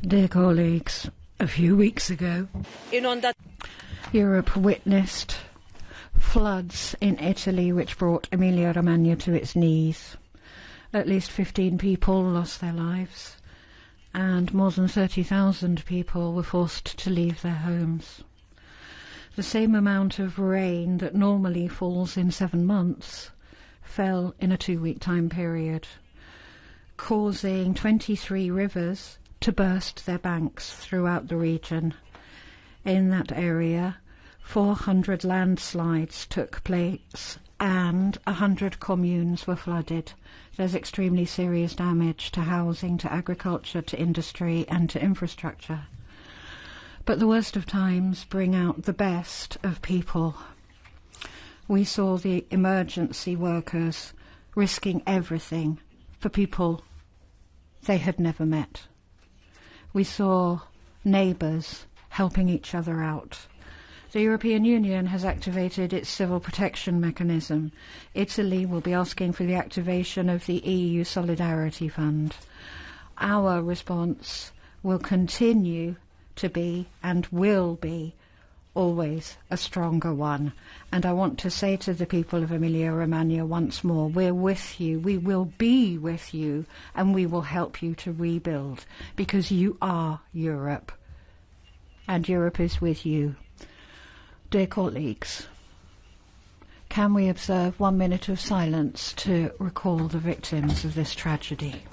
Dear colleagues, a few weeks ago, Europe witnessed floods in Italy which brought Emilia-Romagna to its knees. At least 15 people lost their lives, and more than 30,000 people were forced to leave their homes. The same amount of rain that normally falls in 7 months fell in a 2-week time period, causing 23 rivers to burst their banks throughout the region. In that area, 400 landslides took place and 100 communes were flooded. There's extremely serious damage to housing, to agriculture, to industry and to infrastructure. But the worst of times bring out the best of people. We saw the emergency workers risking everything for people they had never met. We saw neighbours helping each other out. The European Union has activated its civil protection mechanism. Italy will be asking for the activation of the EU Solidarity Fund. Our response will continue to be and will be always a stronger one. And I want to say to the people of Emilia-Romagna once more, we're with you, we will be with you, and we will help you to rebuild, because you are Europe, and Europe is with you. Dear colleagues, can we observe 1 minute of silence to recall the victims of this tragedy?